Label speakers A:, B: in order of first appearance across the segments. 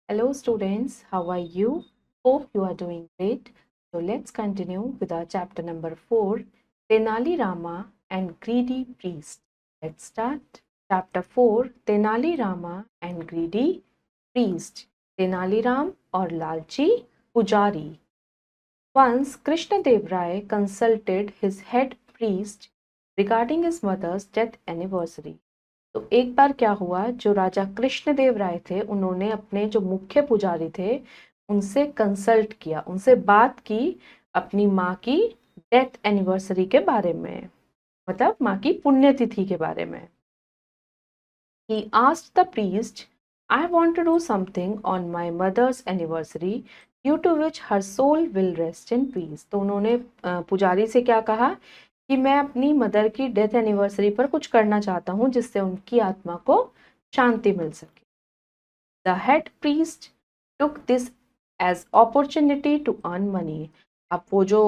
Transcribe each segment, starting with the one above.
A: Hello students, how are you? Hope you are doing great. So let's continue with our chapter number 4, Tenali Rama and Greedy Priest. Let's start. Chapter 4, Tenali Rama and Greedy Priest. Tenali Ram or Lalchi Pujari. Once Krishna Dev Rai consulted his head priest regarding his mother's death anniversary. तो एक बार क्या हुआ, जो राजा कृष्णदेव राय थे उन्होंने अपने जो मुख्य पुजारी थे उनसे कंसल्ट किया, उनसे बात की अपनी माँ की डेथ एनिवर्सरी के बारे में, मतलब माँ की पुण्यतिथि के बारे में. He asked the priest, I want to do something on my mother's anniversary due to which her soul will rest in peace. तो उन्होंने पुजारी से क्या कहा कि मैं अपनी मदर की डेथ एनिवर्सरी पर कुछ करना चाहता हूँ जिससे उनकी आत्मा को शांति मिल सके. The head priest took this as opportunity to earn money. अब वो जो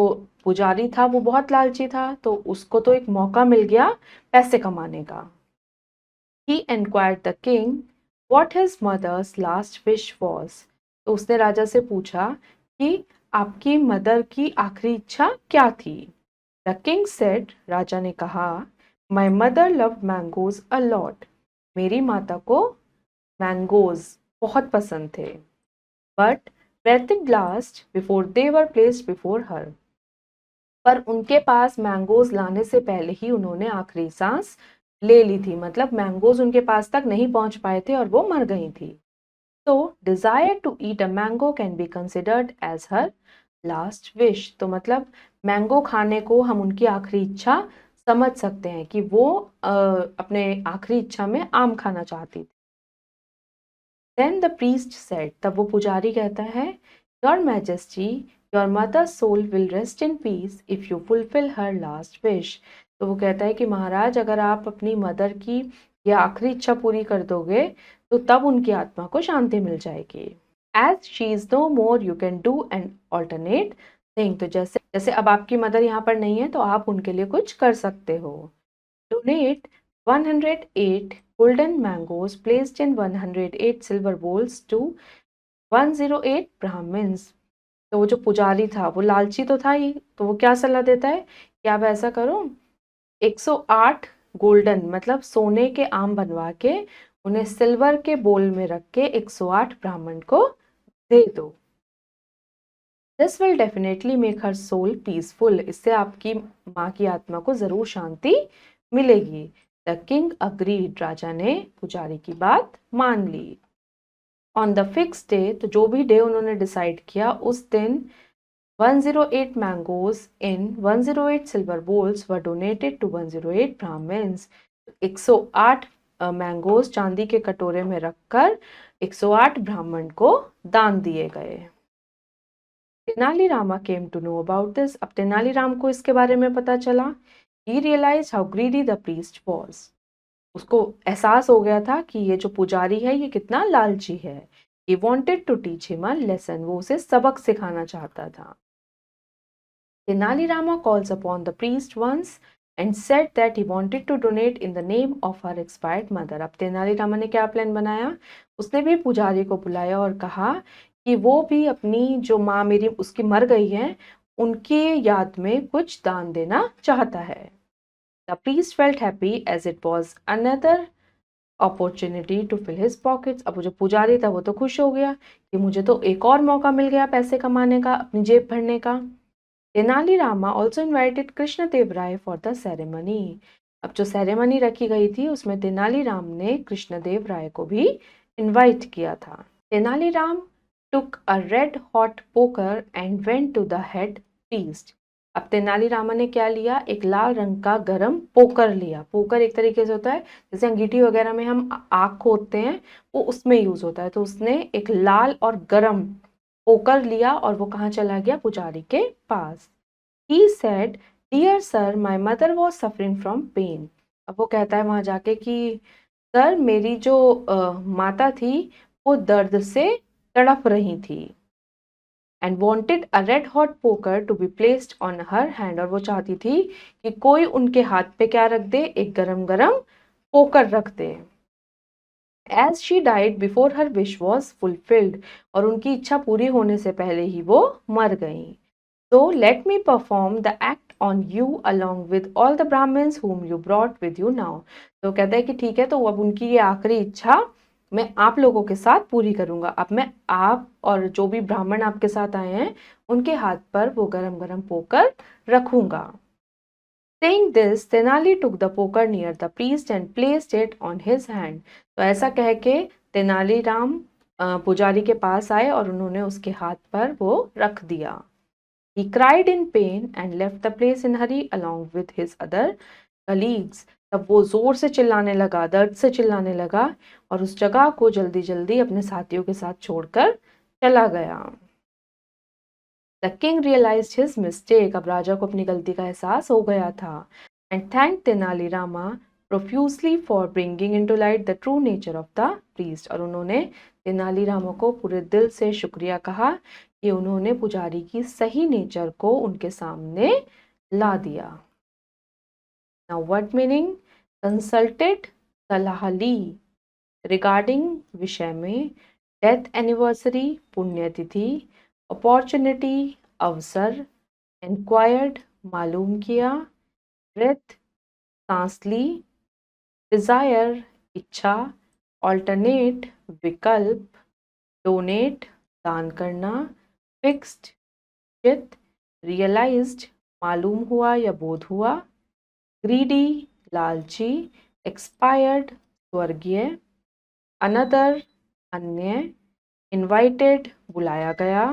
A: पुजारी था वो बहुत लालची था, तो उसको तो एक मौका मिल गया पैसे कमाने का. He enquired the king what his mother's last wish was. तो उसने राजा से पूछा कि आपकी मदर की आखिरी इच्छा क्या थी. The king said, राजा ने कहा, My mother loved mangoes a lot. मेरी माता को मैंगोज बहुत पसंद थे. But breath at last before they were placed before her. पर उनके पास मैंगोज लाने से पहले ही उन्होंने आखिरी सांस ले ली थी, मतलब मैंगोज उनके पास तक नहीं पहुंच पाए थे और वो मर गई थी. तो desire to eat a mango can be considered as her last wish. तो मतलब मैंगो खाने को हम उनकी आखिरी इच्छा समझ सकते हैं कि वो अपने आखिरी इच्छा में आम खाना चाहती थी. Then the priest said, तब वो पुजारी कहता है, Your Majesty, your mother's soul will rest in peace if you fulfill her last wish. तो वो कहता है कि महाराज, अगर आप अपनी मदर की यह आखिरी इच्छा पूरी कर दोगे तो तब उनकी आत्मा को शांति मिल जाएगी. As she is no more, you can do an alternate thing. तो जैसे जैसे अब आपकी मदर यहाँ पर नहीं है तो आप उनके लिए कुछ कर सकते हो. Donate 108 golden mangoes placed in 108 silver bowls to 108 Brahmins. तो वो जो पुजारी था वो लालची तो था ही, तो वो क्या सलाह देता है कि आप ऐसा करो, 108 गोल्डन मतलब सोने के आम बनवा के उन्हें सिल्वर के बोल में रख के 108 ब्राह्मण को दे दो. This will definitely make her soul peaceful. इससे आपकी माँ की आत्मा को जरूर शांति मिलेगी. The king agreed. राजा ने पुजारी की बात मान ली. ऑन द फिक्स डे, तो जो भी डे उन्होंने डिसाइड किया उस दिन 108 mangoes in 108 silver bowls were donated to 108 Brahmins. 108 mangoes चांदी के कटोरे में रखकर 108 ब्राह्मण को दान दिए गए. Tenali Rama came to know about this. अब तेनाली राम को इसके बारे में पता चला. He realize how greedy the priest was. उसको एहसास हो गया था कि ये जो पुजारी है ये कितना लालची है. He wanted to teach him a lesson. वो उसे सबक सिखाना चाहता था. Tenali Rama calls upon the priest once and said that he wanted to donate in the name of her expired mother. अब तेनाली रामा ने क्या प्लान बनाया, उसने भी पुजारी को बुलाया और कहा कि वो भी अपनी जो माँ मेरी उसकी मर गई है उनकी याद में कुछ दान देना चाहता है. The priest felt happy as it was another opportunity to fill his pockets. अब जो पुजारी था वो तो खुश हो गया कि मुझे तो एक और मौका मिल गया पैसे कमाने का, अपनी जेब भरने का. Tenali Rama also invited Krishnadeva Raya for the ceremony. अब जो सेरेमनी रखी गई थी उसमें तेनाली राम ने कृष्णदेव राय को भी इनवाइट किया था. Tenali Ram took a red hot poker and went to the head priest. अब तेनाली रामा ने क्या लिया, एक लाल रंग का गरम पोकर लिया. पोकर एक तरीके से होता है जैसे अंगीठी वगैरह में हम आग खोदते हैं, वो उसमें यूज होता है. तो उसने एक लाल और गरम पोकर लिया और वो कहाँ चला गया, पुजारी के पास. He said, Dear sir, my mother was suffering from pain. अब वो कहता है वहां जाके कि सर मेरी जो माता थी वो दर्द से तड़प रही थी. And wanted a red hot poker to be placed on her hand. और वो चाहती थी कि कोई उनके हाथ पे क्या रख दे, एक गरम गरम पोकर रख दे. As she died before her wish was fulfilled, और उनकी इच्छा पूरी होने से पहले ही वो मर गईं. So let me perform the act on you along with all the Brahmins whom you brought with you now. तो कहता है कि ठीक है, तो अब उनकी ये आखिरी इच्छा मैं आप लोगों के साथ पूरी करूंगा. अब मैं आप और जो भी ब्राह्मण आपके साथ आए हैं उनके हाथ पर वो गरम गरम पोकर रखूंगा. Saying this, Tenali took the poker near the priest and placed it on his hand. तो ऐसा कह के तेनालीराम पुजारी के पास आए और उन्होंने उसके हाथ पर वो रख दिया. He cried in pain and left the place in hurry along with his other colleagues. तब वो जोर से चिल्लाने लगा, दर्द से चिल्लाने लगा और उस जगह को जल्दी जल्दी अपने साथियों के साथ छोड़कर चला गया. The king realized his mistake. अब राजा को अपनी गलती का एहसास हो गया था. And thanked Tenali Rama profusely for bringing into light the true nature of the priest. और उन्होंने तेनाली रामा को पूरे दिल से शुक्रिया कहा कि उन्होंने पुजारी की सही नेचर को उनके सामने ला दिया. Now what meaning? Consulted सलाह ली regarding विषय में, डेथ एनिवर्सरी पुण्यतिथि, अपॉर्चुनिटी अवसर, इंक्वायर्ड मालूम किया, ब्रेथ सांस ली, डिजायर इच्छा, ऑल्टरनेट विकल्प, डोनेट दान करना, फिक्स्ड चित, रियलाइज्ड मालूम हुआ या बोध हुआ, ग्रीडी लालची, एक्सपायर्ड स्वर्गीय, अनदर अन्य, इनवाइटेड बुलाया गया,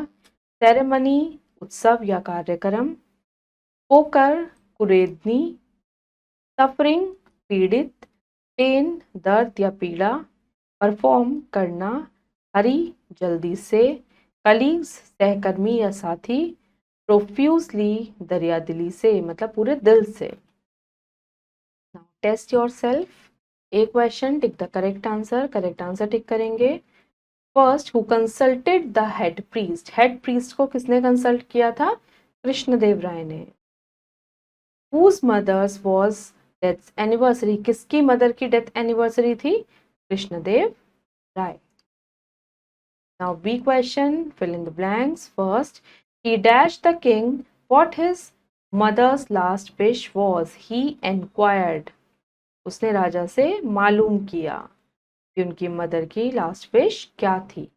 A: सेरेमनी उत्सव या कार्यक्रम, पोकर कुरेदनी, सफरिंग पीड़ित, पेन दर्द या पीड़ा, परफॉर्म करना, हरी जल्दी से, कलीग्स सहकर्मी या साथी, प्रोफ्यूजली दरिया दिली से मतलब पूरे दिल से. Now test yourself. एक question, tick the correct answer. Correct answer tick करेंगे. First, who consulted the head priest. Head priest को किसने कंसल्ट किया था? कृष्णदेव राय ने. Whose mother's was death anniversary. किसकी मदर की डेथ एनिवर्सरी थी? Krishnadev Rai. Now B question, fill in the blanks. First, he dashed the king what his mother's last wish was. He enquired. उसने राजा से मालूम किया कि उनकी मदर की लास्ट विश क्या थी.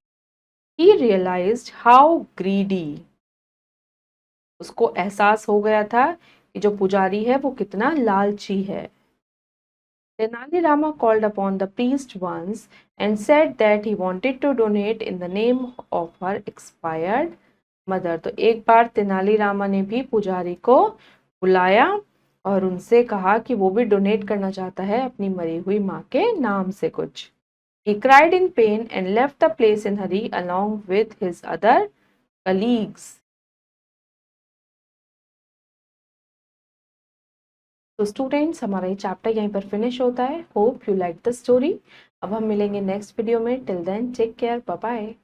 A: He realized how greedy. उसको एहसास हो गया था कि जो पुजारी है वो कितना लालची है. Tenali Rama called upon the priest once and said that he wanted to donate in the name of her expired mother. तो एक बार तेनाली रामा ने भी पुजारी को बुलाया और उनसे कहा कि वो भी डोनेट करना चाहता है अपनी मरी हुई माँ के नाम से कुछ. He cried in pain and left the place in hurry along with his other colleagues. तो स्टूडेंट्स, हमारा ये चैप्टर यहीं पर फिनिश होता है. Hope you like the story. अब हम मिलेंगे नेक्स्ट वीडियो में. Till then take care, bye bye.